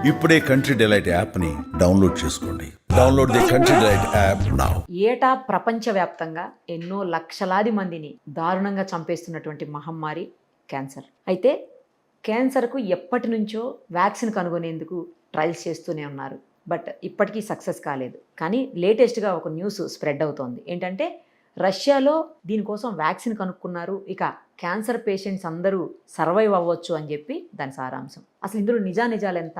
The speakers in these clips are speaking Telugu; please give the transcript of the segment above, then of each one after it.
ఇప్పుడే కంట్రీ డిలైట్ యాప్ ని డౌన్లోడ్ చేసుకోండి. Download the country delight app now. ఏటా ప్రపంచవ్యాప్తంగా ఎన్నో లక్షలాది మందిని దారుణంగా చంపేస్తున్నటువంటి మహమ్మారి క్యాన్సర్. అయితే క్యాన్సర్కు ఎప్పటి నుంచో వ్యాక్సిన్ కనుగొనేందుకు ట్రయల్స్ చేస్తూనే ఉన్నారు. బట్ ఇప్పటికీ సక్సెస్ కాలేదు. కానీ లేటెస్ట్గా ఒక న్యూస్ స్ప్రెడ్ అవుతోంది. ఏంటంటే రష్యాలో దీనికోసం వ్యాక్సిన్ కనుక్కున్నారు, ఇక క్యాన్సర్ పేషెంట్స్ అందరూ సర్వైవ్ అవ్వచ్చు అని చెప్పి దాని సారాంశం. అసలు ఇందులో నిజాలు ఎంత?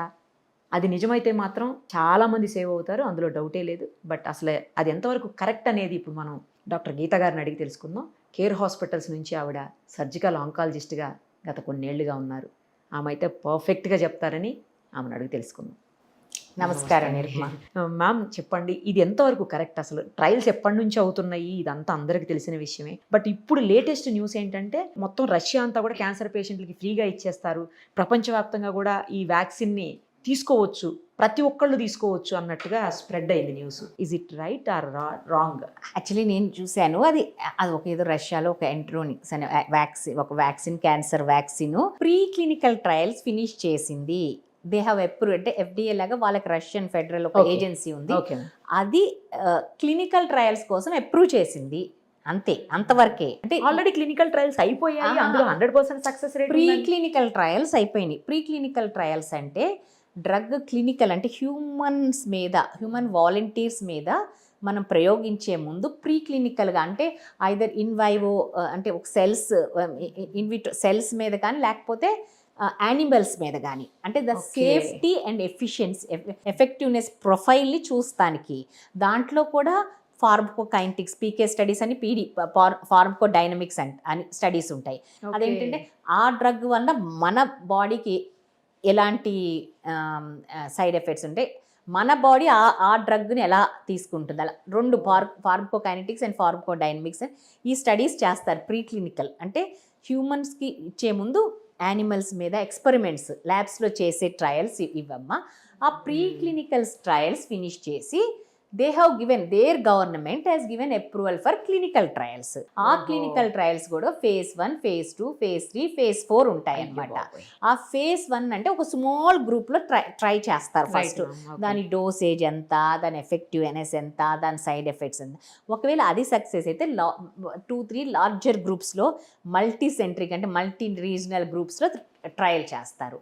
అది నిజమైతే మాత్రం చాలామంది సేవ్ అవుతారు, అందులో డౌటే లేదు. బట్ అసలు అది ఎంతవరకు కరెక్ట్ అనేది ఇప్పుడు మనం డాక్టర్ గీత గారిని అడిగి తెలుసుకుందాం. కేర్ హాస్పిటల్స్ నుంచి ఆవిడ సర్జికల్ ఆంకాలజిస్ట్గా గత కొన్నేళ్లుగా ఉన్నారు. ఆమె అయితే పర్ఫెక్ట్గా చెప్తారని ఆమెను అడిగి తెలుసుకుందాం. నమస్కారం నిర్మా. మ్యామ్ చెప్పండి, ఇది ఎంతవరకు కరెక్ట్? అసలు ట్రయల్స్ ఎప్పటి నుంచి అవుతున్నాయి? ఇదంతా అందరికి తెలిసిన విషయమే. బట్ ఇప్పుడు లేటెస్ట్ న్యూస్ ఏంటంటే మొత్తం రష్యా అంతా కూడా క్యాన్సర్ పేషెంట్లకి ఫ్రీగా ఇచ్చేస్తారు, ప్రపంచవ్యాప్తంగా కూడా ఈ వ్యాక్సిన్ని తీసుకోవచ్చు, ప్రతి ఒక్కళ్ళు తీసుకోవచ్చు అన్నట్టుగా స్ప్రెడ్ అయింది news. Is it right are wrong? Actually నేను చూశాను, అది ఒక ఏదో రష్యాలో ఒక ఎంట్రోనిక్స్ అనే vaccine cancer vaccine pre clinical trials finish చేసింది. దే హ్యావ్ అప్రూవ్, అంటే FDA లాగా వాళ్ళకి రష్యన్ ఫెడరల్ ఒక ఏజెన్సీ ఉంది, అది క్లినికల్ ట్రయల్స్ కోసం అప్రూవ్ చేసింది. అంతే, అంతవరకే. అంటే ఆల్రెడీ క్లినికల్ ట్రయల్స్ అయిపోయాయి, అందులో 100% success rate. Pre clinical trials అయిపోయినాయి. ప్రీ క్లినికల్ ట్రయల్స్ అంటే డ్రగ్ క్లినికల్ అంటే హ్యూమన్ వాలంటీర్స్ మీద మనం ప్రయోగించే ముందు ప్రీ క్లినికల్గా, అంటే ఐదర్ ఇన్వైవో అంటే ఒక ఇన్విట్రో సెల్స్ మీద కానీ లేకపోతే యానిమల్స్ మీద కానీ, అంటే ద సేఫ్టీ అండ్ ఎఫెక్టివ్నెస్ ప్రొఫైల్ని చూస్తానికి. దాంట్లో కూడా ఫార్మకోకైనెటిక్స్ పీకే స్టడీస్ అని ఫార్మకోడైనమిక్స్ అని స్టడీస్ ఉంటాయి. అదేంటంటే ఆ డ్రగ్ వల్ల మన బాడీకి ఎలాంటి సైడ్ ఎఫెక్ట్స్ ఉంటాయి, మన బాడీ ఆ డ్రగ్ని ఎలా తీసుకుంటుంది, అలా రెండు ఫార్మకోకైనెటిక్స్ అండ్ ఫార్మకోడైనమిక్స్ ఈ స్టడీస్ చేస్తారు. ప్రీ క్లినికల్ అంటే హ్యూమన్స్కి ఇచ్చే ముందు యానిమల్స్ మీద ఎక్స్పెరిమెంట్స్ ల్యాబ్స్లో చేసే ట్రయల్స్ ఇవమ్మా. ఆ ప్రీ క్లినికల్ ట్రయల్స్ ఫినిష్ చేసి there government has given approval for clinical trials. ఆ క్లినికల్ ట్రయల్స్ కూడా phase 1, phase 2, phase 3, phase 4 ఉంటాయి అన్నమాట. ఆ phase 1 అంటే ఒక స్మాల్ గ్రూప్లో ట్రై చేస్తారు ఫస్ట్. దాని డోసేజ్ ఎంత, దాని ఎఫెక్టివ్నెస్ ఎంత, దాని సైడ్ ఎఫెక్ట్స్ ఎంత. ఒకవేళ అది సక్సెస్ అయితే 2-3 లార్జర్ గ్రూప్స్లో మల్టీ సెంట్రిక్ అంటే మల్టీ రీజనల్ గ్రూప్స్లో ట్రయల్ చేస్తారు.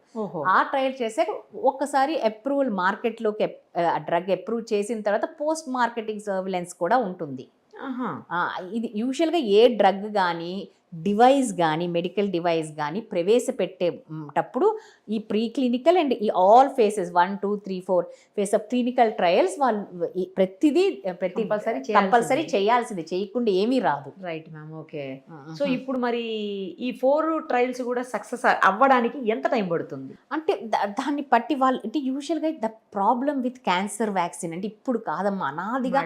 ఆ ట్రయల్ చేసాక ఒక్కసారి అప్రూవల్ మార్కెట్లోకి డ్రగ్ అప్రూవ్ చేసిన తర్వాత పోస్ట్ మార్కెటింగ్ సర్విలెన్స్ కూడా ఉంటుంది. ఇది యూజువల్గా ఏ డ్రగ్ కానీ డివైస్ కానీ మెడికల్ డివైస్ కానీ ప్రవేశపెట్టేటప్పుడు ఈ ప్రీ క్లినికల్ అండ్ ఈ all faces 1, 2, 3, 4 face of clinical trials వాళ్ళు ప్రతి కంపల్సరీ చేయాల్సింది, చేయకుండా ఏమీ రాదు. Right ma'am, okay. సో ఇప్పుడు మరి ఈ 4 ట్రయల్స్ కూడా సక్సెస్ అవ్వడానికి ఎంత టైం పడుతుంది? అంటే దాన్ని బట్టి వాళ్ళు, అంటే యూజువల్గా the problem with cancer vaccine అంటే ఇప్పుడు కాదమ్మా, అనాదిగా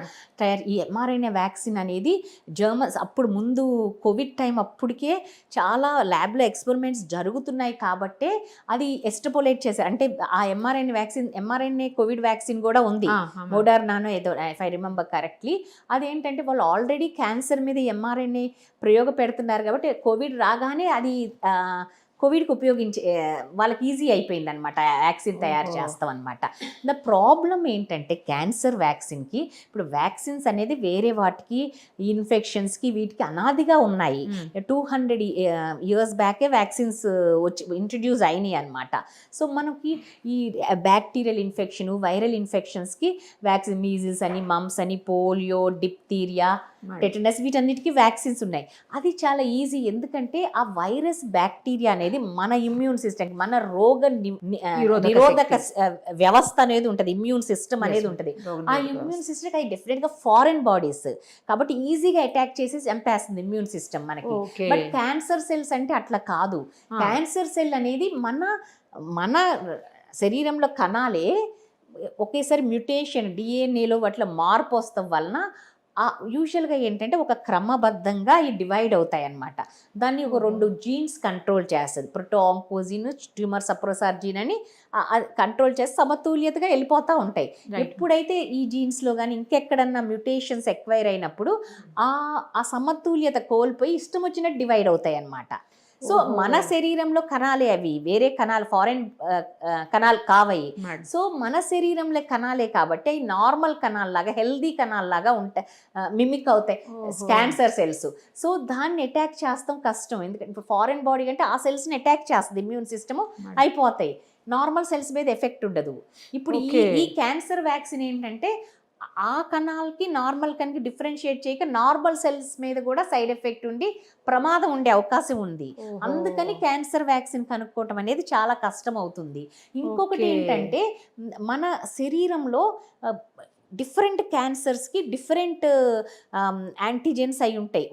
ఈ mRNA వ్యాక్సిన్ అనేది జర్మన్స్ అప్పుడు ముందు కోవిడ్ టైం అప్పటికే చాలా ల్యాబ్లో ఎక్స్పెరిమెంట్స్ జరుగుతున్నాయి కాబట్టే అది ఎస్టపోలేట్ చేశారు. అంటే ఆ mRNA కోవిడ్ వ్యాక్సిన్ కూడా ఉంది, మోడర్నానో ఏదో, ఇఫ్ ఐ రిమెంబర్ కరెక్ట్లీ. అదేంటంటే వాళ్ళు ఆల్రెడీ క్యాన్సర్ మీద mRNA ప్రయోగ పెడుతున్నారు కాబట్టి కోవిడ్ రాగానే అది కోవిడ్కి ఉపయోగించే వాళ్ళకి ఈజీ అయిపోయింది అనమాట, వ్యాక్సిన్ తయారు చేస్తాం అనమాట. ద ప్రాబ్లం ఏంటంటే క్యాన్సర్ వ్యాక్సిన్కి ఇప్పుడు వ్యాక్సిన్స్ అనేది వేరే వాటికి ఇన్ఫెక్షన్స్కి వీటికి అనాదిగా ఉన్నాయి. 200 years బ్యాకే వ్యాక్సిన్స్ ఇంట్రడ్యూస్ అయినాయి అనమాట. సో మనకి ఈ బ్యాక్టీరియల్ ఇన్ఫెక్షన్, వైరల్ ఇన్ఫెక్షన్స్కి వ్యాక్సిన్, మీజిల్స్ అని, మమ్స్ అని, పోలియో, డిప్తీరియా, టెటనస్, వీటన్నిటికీ వ్యాక్సిన్స్ ఉన్నాయి. అది చాలా ఈజీ, ఎందుకంటే ఆ వైరస్ బ్యాక్టీరియా అనేది మన ఇమ్యూన్ సిస్టమ్, మన రోగ నిరోధక వ్యవస్థ అనేది ఉంటుంది, ఇమ్యూన్ సిస్టమ్ అనేది ఉంటుంది. ఆ ఇమ్యూన్ సిస్టమ్ అది డెఫినెట్గా ఫారెన్ బాడీస్ కాబట్టి ఈజీగా అటాక్ చేసి చంపేస్తుంది ఇమ్యూన్ సిస్టమ్ మనకి. బట్ క్యాన్సర్ సెల్స్ అంటే అట్లా కాదు. క్యాన్సర్ సెల్ అనేది మన శరీరంలో కణాలే ఒకేసారి మ్యుటేషన్ డిఎన్ఏలో అట్లా మార్పు వస్తాం వలన యూజువల్గా ఏంటంటే ఒక క్రమబద్ధంగా ఈ డివైడ్ అవుతాయి అన్నమాట. దాన్ని ఒక 2 జీన్స్ కంట్రోల్ చేస్తుంది, ప్రోటోఆంకోజిన్, ట్యూమర్ సప్రెసర్ జీన్ అని కంట్రోల్ చేసి సమతుల్యతగా వెళ్ళిపోతూ ఉంటాయి. ఎప్పుడైతే ఈ జీన్స్లో కానీ ఇంకెక్కడన్నా మ్యూటేషన్స్ ఎక్వైర్ అయినప్పుడు ఆ సమతుల్యత కోల్పోయి ఇష్టం వచ్చినట్టు డివైడ్ అవుతాయి అన్నమాట. సో మన శరీరంలో కణాలే అవి, వేరే కణాలు, ఫారెన్ కణాలు కావయి. మేడం. సో మన శరీరంలో కణాలే కాబట్టి అవి నార్మల్ కణాల్లాగా, హెల్దీ కణాల్లాగా ఉంటాయి, మిమిక్ అవుతాయి క్యాన్సర్ సెల్స్. సో దాన్ని అటాక్ చేస్తాం కష్టం, ఎందుకంటే ఫారెన్ బాడీ కంటే ఆ సెల్స్ని అటాక్ చేస్తుంది ఇమ్యూన్ సిస్టమ్, అయిపోతాయి. నార్మల్ సెల్స్ మీద ఎఫెక్ట్ ఉండదు. ఇప్పుడు ఈ క్యాన్సర్ వ్యాక్సిన్ ఏంటంటే ఆ కణాలకి నార్మల్ కణకి డిఫరెన్షియేట్ చేయక నార్మల్ సెల్స్ మీద కూడా సైడ్ ఎఫెక్ట్ ఉండి ప్రమాదం ఉండే అవకాశం ఉంది. అందుకని క్యాన్సర్ వ్యాక్సిన్ కనుక్కోవటం అనేది చాలా కష్టం అవుతుంది. ఇంకొకటి ఏంటంటే మన శరీరంలో డిఫరెంట్ క్యాన్సర్స్కి డిఫరెంట్ యాంటీజెన్స్ అయి ఉంటాయి.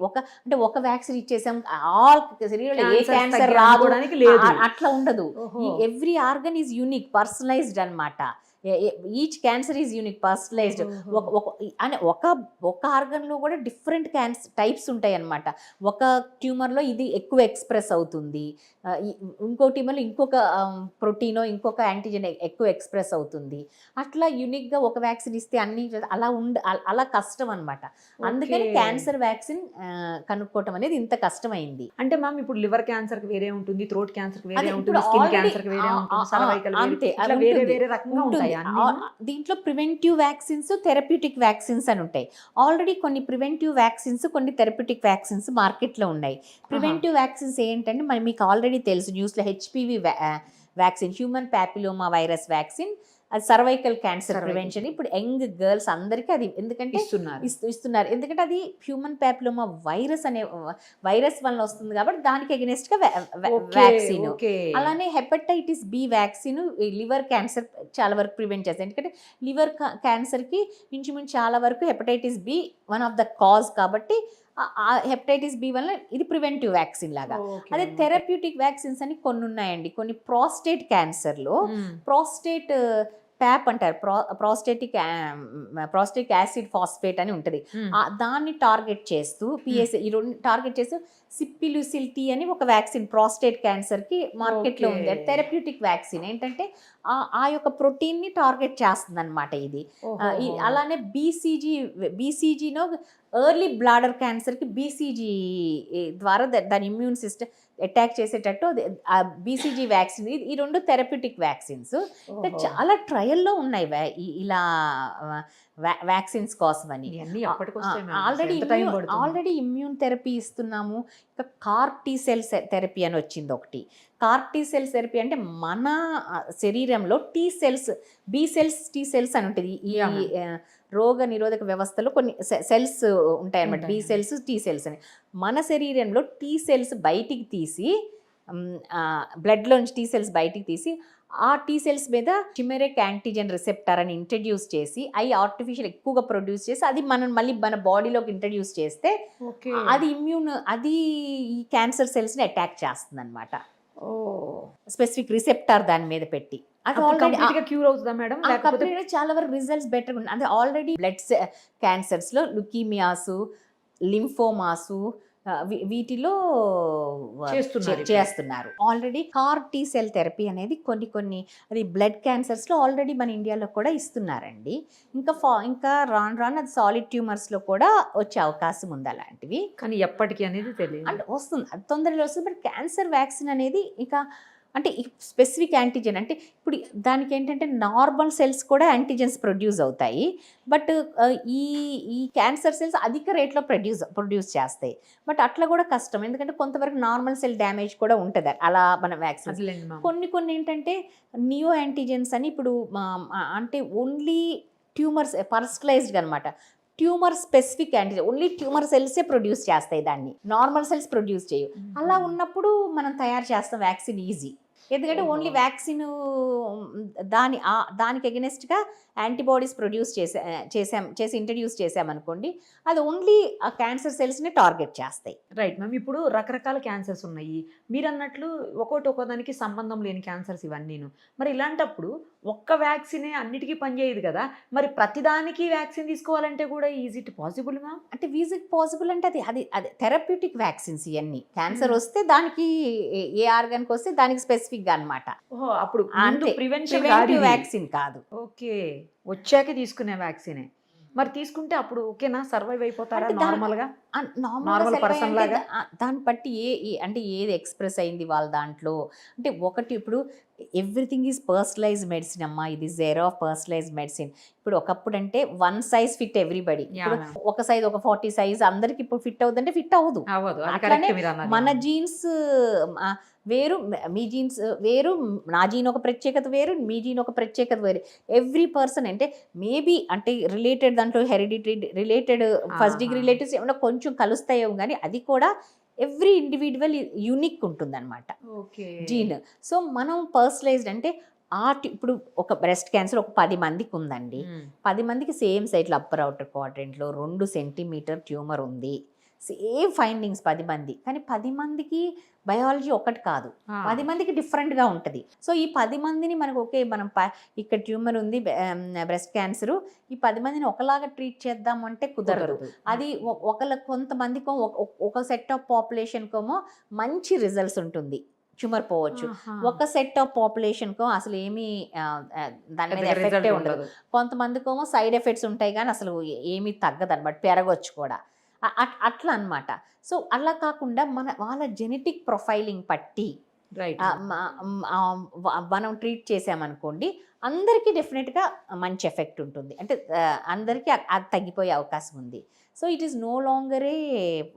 ఒక వ్యాక్సిన్ ఇచ్చేసాం ఆల్ శరీరంలో ఏ క్యాన్సర్ రావడానికి లేదు, అట్లా ఉండదు. Every organ is unique, personalised అన్నమాట. Each cancer is unique, personalised. ఒక ఆర్గన్లో కూడా డిఫరెంట్ క్యాన్సర్ టైప్స్ ఉంటాయి అన్నమాట. ఒక ట్యూమర్లో ఇది ఎక్కువ ఎక్స్ప్రెస్ అవుతుంది, ఇంకో ట్యూమర్లో ఇంకొక ప్రోటీనో ఇంకొక యాంటీజెన్ ఎక్కువ ఎక్స్ప్రెస్ అవుతుంది. అట్లా యూనిక్గా ఒక వ్యాక్సిన్ ఇస్తే అన్ని అలా కష్టం అనమాట. అందుకని క్యాన్సర్ వ్యాక్సిన్ కనుక్కోవటం అనేది ఇంత కష్టమైంది. అంటే మ్యామ్ ఇప్పుడు లివర్ క్యాన్సర్ కి వేరే ఉంటుంది, థ్రోట్ క్యాన్సర్ కి వేరే ఉంటుంది, స్కిన్ క్యాన్సర్ కి వేరే ఉంటుంది, సర్వైకల్ అంతే, అట్లా వేరే వేరే రకంగా ఉంటాయి. దీంట్లో ప్రివెంటివ్ వ్యాక్సిన్స్, థెరప్యూటిక్ వ్యాక్సిన్స్ అని ఉంటాయి. ఆల్రెడీ కొన్ని ప్రివెంటివ్ వ్యాక్సిన్స్, కొన్ని థెరప్యూటిక్ వ్యాక్సిన్స్ మార్కెట్లో ఉన్నాయి. ప్రివెంటివ్ వ్యాక్సిన్స్ ఏంటంటే మరి మీకు ఆల్రెడీ తెలుసు, న్యూస్లో HPV vaccine, human papilloma virus vaccine, అది సర్వైకల్ క్యాన్సర్ ప్రివెన్షన్. ఇప్పుడు యంగ్ గర్ల్స్ అందరికీ అది ఎందుకంటే ఇస్తున్నారు, ఎందుకంటే అది హ్యూమన్ ప్యాపిలోమా వైరస్ అనే వైరస్ వల్ల వస్తుంది కాబట్టి దానికి అగెనిస్ట్ గా వ్యాక్సిన్. అలానే hepatitis B vaccine liver cancer చాలా వరకు ప్రివెంట్ చేస్తుంది. ఎందుకంటే లివర్ క్యాన్సర్ కి ఇంచుమించు చాలా వరకు hepatitis B one of the cause కాబట్టి హెపటైటిస్ బి వల్ల ఇది ప్రివెంటివ్ వ్యాక్సిన్ లాగా. అదే థెరప్యూటిక్ వ్యాక్సిన్స్ అని కొన్ని ఉన్నాయండి. కొన్ని ప్రాస్టేట్ క్యాన్సర్లో ప్రాస్టేట్ ప్యాప్ అంటారు, ప్రాస్టేటిక్ యాసిడ్ ఫాస్ఫేట్ అని ఉంటుంది. దాన్ని టార్గెట్ చేస్తూ పిఎస్ఏ ఈ రెండు టార్గెట్ చేస్తూ సిప్పిలుసిల్ టీ అని ఒక వ్యాక్సిన్ ప్రాస్టేట్ క్యాన్సర్కి మార్కెట్లో ఉంది. థెరప్యూటిక్ వ్యాక్సిన్ ఏంటంటే ఆ యొక్క ప్రోటీన్ని టార్గెట్ చేస్తుంది అనమాట ఇది. అలానే బీసీజీనో ఎర్లీ బ్లాడర్ క్యాన్సర్కి బీసీజీ ద్వారా దాని ఇమ్యూన్ సిస్టమ్ అటాక్ చేసేటట్టు బీసీజీ వ్యాక్సిన్. ఈ రెండు థెరప్యూటిక్ వ్యాక్సిన్స్. చాలా ట్రయల్లో ఉన్నాయి ఇలా వ్యాక్సిన్స్ కోసమని. ఆల్రెడీ ఇమ్యూన్ థెరపీ ఇస్తున్నాము. ఇంకా కార్ టీ సెల్స్ థెరపీ అని వచ్చింది ఒకటి. కార్ టీ సెల్స్ థెరపీ అంటే మన శరీరంలో T cells, B cells, T cells అని ఉంటుంది. ఈ రోగ నిరోధక వ్యవస్థలో కొన్ని సెల్స్ ఉంటాయి అన్నమాట, బి సెల్స్, టీ సెల్స్ అని. మన శరీరంలో టీ సెల్స్ బయటికి తీసి, బ్లడ్లోంచి టీ సెల్స్ బయటికి తీసి ఆ టీ సెల్స్ మీద చిమెరిక్ యాంటీజెన్ రిసెప్టర్ అని ఇంట్రడ్యూస్ చేసి అవి ఆర్టిఫిషియల్ ఎక్కువగా ప్రొడ్యూస్ చేసి అది మనం మళ్ళీ మన బాడీలోకి ఇంట్రడ్యూస్ చేస్తే అది అది ఈ క్యాన్సర్ సెల్స్ని అటాక్ చేస్తుంది అనమాట. స్పెసిఫిక్ రిసెప్టర్ దాని మీద పెట్టి అది ఆల్రెడీ క్యూర్ అవుతుందా మేడం? చాలా వరకు రిజల్ట్స్ బెటర్ ఉంది. అంటే ఆల్రెడీ బ్లడ్ క్యాన్సర్స్లో లుకీమియాసు, లింఫోమాసు వీటిలో చేస్తున్నారు. Already car T cell therapy అనేది కొన్ని అది బ్లడ్ క్యాన్సర్స్లో ఆల్రెడీ మన ఇండియాలో కూడా ఇస్తున్నారండి. ఇంకా రాను అది సాలిడ్ ట్యూమర్స్లో కూడా వచ్చే అవకాశం ఉంది అలాంటివి. కానీ ఎప్పటికీ అనేది తెలియదు, అంటే వస్తుంది, అది తొందరలో వస్తుంది. బట్ క్యాన్సర్ వ్యాక్సిన్ అనేది ఇంకా అంటే స్పెసిఫిక్ యాంటీజెన్ అంటే ఇప్పుడు దానికి ఏంటంటే నార్మల్ సెల్స్ కూడా యాంటీజెన్స్ ప్రొడ్యూస్ అవుతాయి. బట్ ఈ క్యాన్సర్ సెల్స్ అధిక రేట్లో ప్రొడ్యూస్ చేస్తాయి. బట్ అట్లా కూడా కష్టం, ఎందుకంటే కొంతవరకు నార్మల్ సెల్ డ్యామేజ్ కూడా ఉంటుంది అలా మన వ్యాక్సిన్స్. కొన్ని ఏంటంటే నియో యాంటీజెన్స్ అని ఇప్పుడు అంటే ఓన్లీ ట్యూమర్స్ పర్సనలైజ్డ్ అనమాట. Tumour specific antigen only tumour సెల్సే ప్రొడ్యూస్ చేస్తాయి, దాన్ని నార్మల్ సెల్స్ ప్రొడ్యూస్ చేయవు. అలా ఉన్నప్పుడు మనం తయారు చేస్తాం వ్యాక్సిన్ ఈజీ, ఎందుకంటే ఓన్లీ వ్యాక్సిన్ దానికి అగెనిస్ట్గా యాంటీబాడీస్ ప్రొడ్యూస్ చేసి ఇంట్రడ్యూస్ చేసామనుకోండి, అది ఓన్లీ ఆ క్యాన్సర్ సెల్స్ని టార్గెట్ చేస్తాయి. Right ma'am. ఇప్పుడు రకరకాల క్యాన్సర్స్ ఉన్నాయి, మీరు అన్నట్లు ఒక్కోదానికి సంబంధం లేని క్యాన్సర్స్ ఇవన్నీను. మరి ఇలాంటప్పుడు ఒక్క వ్యాక్సినే అన్నిటికీ పనిచేయదు కదా, మరి ప్రతిదానికి వ్యాక్సిన్ తీసుకోవాలంటే కూడా ఈజ్ ఇట్ పాసిబుల్ మ్యామ్? అంటే ఈజ్ ఇట్ పాసిబుల్ అంటే అది థెరప్యూటిక్ వ్యాక్సిన్స్ ఇవన్నీ. క్యాన్సర్ వస్తే దానికి ఏ ఆర్గాన్కి వస్తే దానికి స్పెసిఫిక్గా అనమాట. అప్పుడు ప్రివెంటివ్ వ్యాక్సిన్ కాదు. ఓకే, వచ్చాక తీసుకునే వ్యాక్సినే. మరి తీసుకుంటే అప్పుడు ఓకేనా, సర్వైవ్ అయిపోతారా అంటే దాని- నార్మల్ గా? నార్మల్ Normal person పర్సన్ లాగా? దాన్ని బట్టి అంటే ఏది ఎక్స్ప్రెస్ అయింది వాళ్ళ దాంట్లో. అంటే ఒకటి ఇప్పుడు ఎవ్రీథింగ్ ఈజ్ పర్సనలైజ్ మెడిసిన్ అమ్మా, ఇది జీరో ఆఫ్ పర్సనలైజ్ మెడిసిన్. ఇప్పుడు ఒకప్పుడు అంటే వన్ సైజ్ ఫిట్ ఎవ్రీబడి. ఇప్పుడు Yeah, ఒక సైజ్ ఒక 40 సైజ్ అందరికి ఇప్పుడు ఫిట్ అవుతుందంటే ఫిట్ అవ్వదు. అవ్వదు, అది అట్లానే correct మీరు అన్నది. మన జీన్స్ వేరు, మీ జీన్స్ వేరు, నా జీన్ ఒక ప్రత్యేకత వేరు, మీ జీన్ ఒక ప్రత్యేకత వేరు. ఎవ్రీ పర్సన్ అంటే మేబీ అంటే రిలేటెడ్ దాంట్లో హెరిడిటరీ రిలేటెడ్ ఫస్ట్ డిగ్రీ ఆహా. రిలేటివ్స్ ఏమైనా కొంచెం కలుస్తాయేమో కానీ అది కూడా ఎవ్రీ ఇండివిజువల్ యూనిక్ ఉంటుంది అనమాట ఓకే. జీన్. సో మనం పర్సనలైజ్డ్ అంటే ఇప్పుడు ఒక బ్రెస్ట్ క్యాన్సర్ ఒక 10 మందికి ఉందండి. 10 మందికి సేమ్ సైట్లో అప్పర్ అవుటర్ క్వాడ్రెంట్లో 2 సెంటీమీటర్ ట్యూమర్ ఉంది, సేమ్ ఫైండింగ్స్ 10 మంది. కానీ 10 మందికి బయాలజీ ఒకటి కాదు, 10 మందికి డిఫరెంట్గా ఉంటుంది. సో ఈ 10 మందిని మనకు ఓకే మనం ఇక్కడ ట్యూమర్ ఉంది బ్రెస్ట్ క్యాన్సరు, ఈ 10 మందిని ఒకలాగా ట్రీట్ చేద్దాం అంటే కుదరదు. అది కొంతమందికో ఒక సెట్ ఆఫ్ పాపులేషన్కేమో మంచి రిజల్ట్స్ ఉంటుంది, ట్యూమర్ పోవచ్చు. ఒక సెట్ ఆఫ్ పాపులేషన్కో అసలు ఏమీ దాని మీద ఎఫెక్టే ఉండదు. కొంతమందికేమో సైడ్ ఎఫెక్ట్స్ ఉంటాయి కానీ అసలు ఏమీ తగ్గదు అనమాట, పెరగవచ్చు కూడా. అట్లా అన్నమాట. సో అలా కాకుండా వాళ్ళ జెనెటిక్ ప్రొఫైలింగ్ పట్టి రైట్. మనం ట్రీట్ చేసామనుకోండి అందరికీ డెఫినెట్గా మంచి ఎఫెక్ట్ ఉంటుంది. అంటే అందరికీ అది తగ్గిపోయే అవకాశం ఉంది. So it is no longer a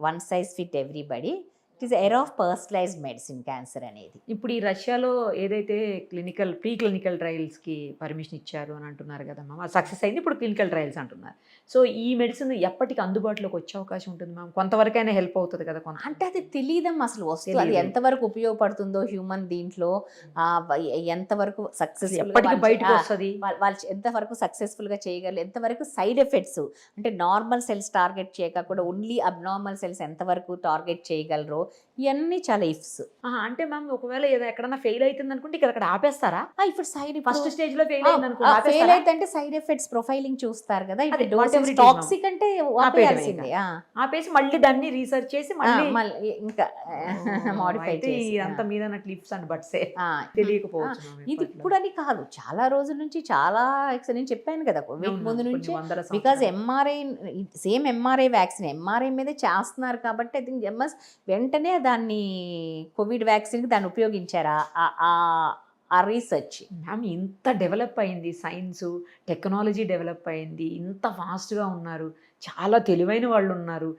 one size fit everybody, it is era of personalized medicine cancer అనేది. ఇప్పుడు ఈ రష్యాలో ఏదైతే ప్రీ క్లినికల్ ట్రయల్స్ కి పర్మిషన్ ఇచ్చారు అని అంటున్నారు కదా మ్యామ్, అది సక్సెస్ అయింది, ఇప్పుడు క్లినికల్ ట్రయల్స్ అంటున్నారు. సో ఈ మెడిసిన్ ఎప్పటికి అందుబాటులోకి వచ్చే అవకాశం ఉంటుంది మ్యామ్? కొంతవరకైనా హెల్ప్ అవుతుంది కదా కొంత? అంటే అది తెలియదమ్మా అసలు వస్తుంది, అది ఎంతవరకు ఉపయోగపడుతుందో హ్యూమన్ దీంట్లో, ఎంతవరకు సక్సెస్ఫుల్ ఎప్పటికి బయటకు వస్తుంది, వాళ్ళు ఎంతవరకు సక్సెస్ఫుల్గా చేయగలరు, ఎంతవరకు సైడ్ ఎఫెక్ట్స్ అంటే నార్మల్ సెల్స్ టార్గెట్ చేయక కూడా ఓన్లీ అబ్నార్మల్ సెల్స్ ఎంతవరకు టార్గెట్ చేయగలరో, ఇవన్నీ చాలా ఇఫ్స్. అంటే మ్యామ్ ఒకవేళ ఎక్కడన్నా ఫెయిల్ అవుతుంది అనుకుంటే ఇక్కడ ఆపేస్తారా? ఇప్పుడు సైడ్ ఫస్ట్ స్టేజ్ లో ఫెయిల్ అయింది అనుకో, ఫెయిల్ ఆపేస్తారా? అయితే అంటే సైడ్ ఎఫెక్ట్స్ ప్రొఫైలింగ్ చూస్తారు కదా, అదే, ఇప్పుడు whatever it is, టాక్సిక్ అంటే ఆపేయాల్సిందే. ఆపేసి మళ్ళీ దాన్ని రీసెర్చ్ చేసి మళ్ళీ ఇంకా మాడిఫై అయితే చేసి ఇదంతా మీద క్లిప్స్ అండ్ బట్సే తెలియకపోవచ్చు ma'am ఇది ఇప్పట్లో. ఇప్పుడు అని కాదు, చాలా రోజుల నుంచి చాలా నేను చెప్పాను కదా వీక్ అవును, ముందు కొన్ని నుంచి. వందల బికాజ్ సంవత్సరాలు. సేమ్ ఎంఆర్ఐ వ్యాక్సిన్ ఎంఆర్ఐ మీదే చేస్తున్నారు కాబట్టి ఐ థింక్ ఎంఎస్ వెంటనే దాన్ని కోవిడ్ వ్యాక్సిన్కి దాన్ని ఉపయోగించారు ఆ రీసెర్చ్. మ్యామ్ ఇంత డెవలప్ అయింది సైన్స్, టెక్నాలజీ డెవలప్ అయింది, ఇంత ఫాస్ట్గా ఉన్నారు, చాలా తెలివైన వాళ్ళు ఉన్నారు,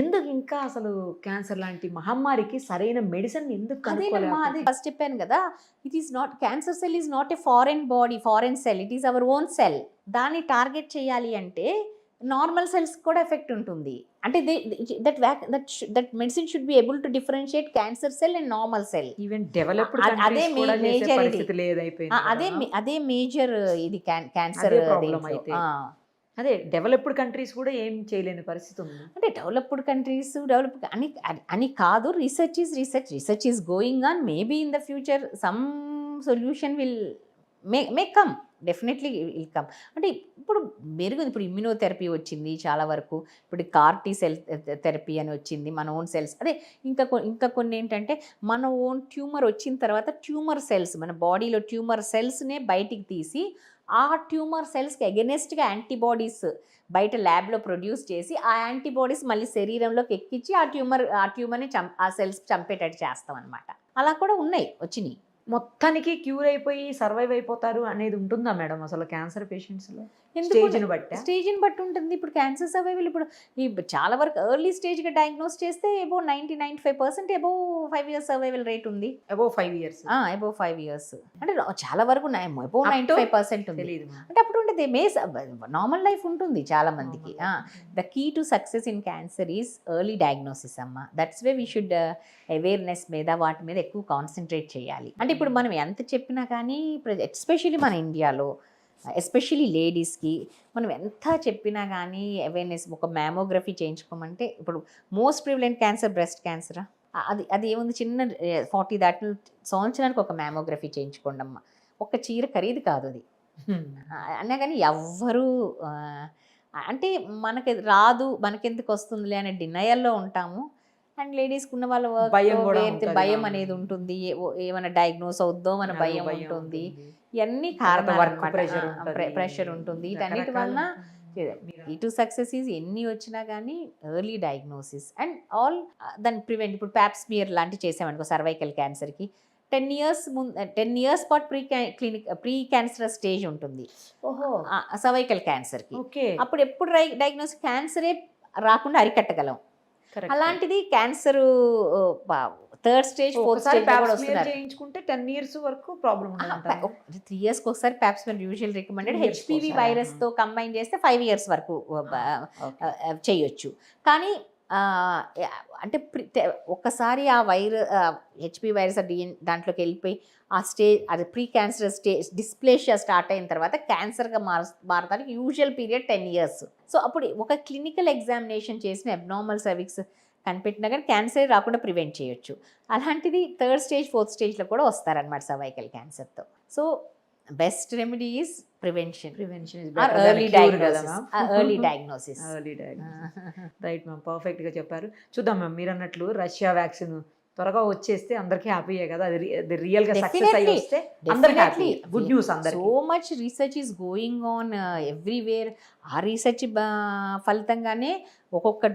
ఎందుకు ఇంకా అసలు క్యాన్సర్ లాంటి మహమ్మారికి సరైన మెడిసిన్ ఎందుకు అదేనమ్మా, అది కనుక్కోలేకపోతున్నాం? ఫస్ట్ చెప్పాను కదా, it is not cancer cell is not a foreign body, foreign cell, it is our own cell. దాన్ని టార్గెట్ చేయాలి అంటే నార్మల్ సెల్స్ కూడా ఎఫెక్ట్ ఉంటుంది. అంటే that medicine should be able to differentiate cancer cell and normal cell. Even developed అదే major పరిస్థితి లేదైపోయింది. అదే మేజర్ ఇది క్యాన్సర్ అదే problem అయితే. అదే డెవలప్డ్ కంట్రీస్ కూడా ఏం చేయలేని పరిస్థితి ఉంది. అంటే డెవలప్డ్ కంట్రీస్ అని కాదు, research is going on. Maybe in the future some solution will may come, definitely will come. అంటే ఇప్పుడు మెరుగుంది, ఇప్పుడు ఇమ్యూనోథెరపీ వచ్చింది చాలా వరకు, ఇప్పుడు కార్టీ సెల్ థెరపీ అని వచ్చింది, మన ఓన్ సెల్స్. అదే ఇంకా కొన్ని ఏంటంటే మన ఓన్ ట్యూమర్ వచ్చిన తర్వాత ట్యూమర్ సెల్స్, మన బాడీలో ట్యూమర్ సెల్స్నే బయటికి తీసి ఆ ట్యూమర్ సెల్స్కి అగెనెస్ట్గా యాంటీబాడీస్ బయట ల్యాబ్లో ప్రొడ్యూస్ చేసి ఆ యాంటీబాడీస్ మళ్ళీ శరీరంలోకి ఎక్కించి ఆ ట్యూమర్ని ఆ సెల్స్ చంపేటట్టు చేస్తాం అనమాట. అలా కూడా వచ్చినాయి. మొత్తానికి క్యూర్ అయిపోయి సర్వైవ్ అయిపోతారు అనేది ఉంటుందా మేడం అసలు క్యాన్సర్ పేషెంట్స్లో? స్టేజ్ని బట్టి ఉంటుంది. ఇప్పుడు క్యాన్సర్ సర్వైవల్ ఇప్పుడు చాలా వరకు ఎర్లీ స్టేజ్గా డయాగ్నోస్ చేస్తే above 90-95% above 5 years survival rate ఉంది. Above 5 years. అబౌవ్ 5 years అంటే చాలా వరకు అబౌవ్ 95% ఉంది. తెలియదు అంటే అప్పుడు ఉంటుంది నార్మల్ లైఫ్ ఉంటుంది చాలా మందికి. The key to success in cancer is early diagnosis అమ్మ. That's way we should awareness మీద వాటి మీద ఎక్కువ కాన్సన్ట్రేట్ చేయాలి. అంటే ఇప్పుడు మనం ఎంత చెప్పినా కానీ ఎస్పెషల్లీ మన ఇండియాలో ఎస్పెషల్లీ లేడీస్కి మనం ఎంత చెప్పినా కానీ అవేర్నెస్, ఒక మ్యామోగ్రఫీ చేయించుకోమంటే ఇప్పుడు మోస్ట్ ప్రివలెంట్ క్యాన్సర్ బ్రెస్ట్ క్యాన్సరా, అది ఏముంది, చిన్న 40 దాటిన సంవత్సరానికి ఒక మ్యామోగ్రఫీ చేయించుకోండి అమ్మ. ఒక చీర ఖరీదు కాదు అది. అన్నా కానీ ఎవ్వరూ అంటే మనకి రాదు, మనకెందుకు వస్తుందిలే అనే డినయల్లో ఉంటాము. అండ్ లేడీస్కి ఉన్న వాళ్ళ భయం అనేది ఉంటుంది, ఏమైనా డయాగ్నోస్ అవుద్దో మన భయం ఉంటుంది, ఇవన్నీ కారణాలు, ప్రెషర్ ఉంటుంది. వీటన్నిటి వలన ఈ టు సక్సెస్ ఈజ్ ఎన్ని వచ్చినా కానీ ఎర్లీ డయాగ్నోసిస్ అండ్ ఆల్ దాన్ని ప్రివెంట్. ఇప్పుడు ప్యాప్స్మియర్ లాంటివి చేసామనుకో సర్వైకల్ క్యాన్సర్కి 10 years పాటు ప్రీ క్యాన్సర్ స్టేజ్ ఉంటుంది ఓహో సర్వైకల్ క్యాన్సర్కి. ఓకే అప్పుడు ఎప్పుడు డయాగ్నోస్ క్యాన్సరే రాకుండా అరికట్టగలం. అలాంటిది cancer 3rd stage 4th stage కూడా వస్తున్నారు. చేయించుకుంటే 10 years వరకు ప్రాబ్లం ఉండదు. 3 yearsకి ఒకసారి ప్యాప్స్మియర్ యూజువల్ రికమెండెడ్. హెచ్పివి వైరస్తో కంబైన్ చేస్తే 5 years వరకు చేయొచ్చు. కానీ అంటే ఒక్కసారి ఆ హెచ్పివి వైరస్ దాంట్లోకి వెళ్ళిపోయి ఆ స్టేజ్ అది pre cancer stage dysplasia start అయిన తర్వాత క్యాన్సర్గా మారడానికి యూజువల్ పీరియడ్ 10 years. సో అప్పుడు ఒక క్లినికల్ ఎగ్జామినేషన్ చేసిన అబ్నార్మల్ సర్విక్స్ కనిపెట్టినా కానీ క్యాన్సర్ రాకుండా ప్రివెంట్ చేయొచ్చు. అలాంటిది 3rd స్టేజ్ 4th స్టేజ్లో కూడా వస్తారనమాట సర్వైకల్ క్యాన్సర్తో. So best remedy is prevention early diagnosis. Right ma'am, పర్ఫెక్ట్గా చెప్పారు. చూద్దాం మ్యామ్, మీరు అన్నట్లు రష్యా వ్యాక్సిన్ త్వరగా వచ్చేస్తే అందరికీ హ్యాపీయే కదా, అది రియల్ గా సక్సెస్ అయ్యి వస్తే అందరికీ హ్యాపీ. Good news. అందరికీ so much research is going on everywhere. ఆ రీసెర్చ్ ఫలితంగానే ఒక్కొక్క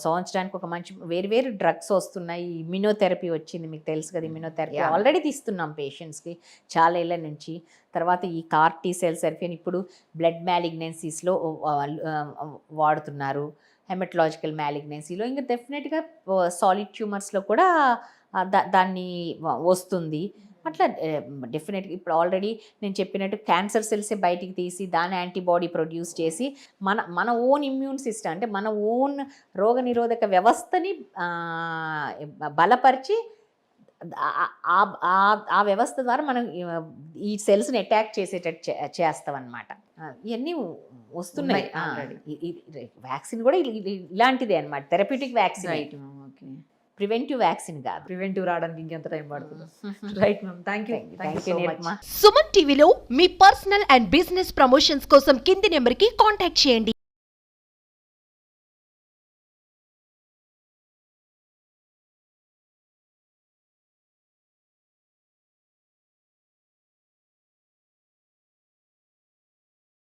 సంవత్సరానికి ఒక మంచి వేరు డ్రగ్స్ వస్తున్నాయి. ఇమ్యూనోథెరపీ వచ్చింది, మీకు తెలుసు కదా. ఇమ్యూనోథెరపీ ఆల్రెడీ తీస్తున్నాం పేషెంట్స్కి చాలా ఏళ్ళ నుంచి. తర్వాత ఈ CAR T cell థెరపీ ఇప్పుడు బ్లడ్ మ్యాలిగ్నెన్సీస్లో వాడుతున్నారు, హెమటలాజికల్ మ్యాలిగ్నెన్సీలో, ఇంకా డెఫినెట్గా సాలిడ్ ట్యూమర్స్లో కూడా దాన్ని వస్తుంది. అట్లా డెఫినెట్గా ఇప్పుడు ఆల్రెడీ నేను చెప్పినట్టు క్యాన్సర్ సెల్సే బయటికి తీసి దాని యాంటీబాడీ ప్రొడ్యూస్ చేసి మన ఓన్ ఇమ్యూన్ సిస్టమ్ అంటే మన ఓన్ రోగనిరోధక వ్యవస్థని బలపరిచి ఆ వ్యవస్థ ద్వారా మనం ఈ సెల్స్ని అటాక్ చేసేటట్టు చేస్తాం అన్నమాట. ఇవన్నీ వస్తున్నాయి. వ్యాక్సిన్ కూడా ఇలాంటిదే అన్నమాట, therapeutic vaccine. Okay, preventive vaccine కాదు. ప్రివెంటివ్ రావడానికి ఇంకెంత టైం పడుతుంది. Right ma'am, thank you so much. Suman టీవీలో మీ పర్సనల్ అండ్ బిజినెస్ ప్రమోషన్స్ కోసం కింది నెంబర్కి కాంటాక్ట్ చేయండి.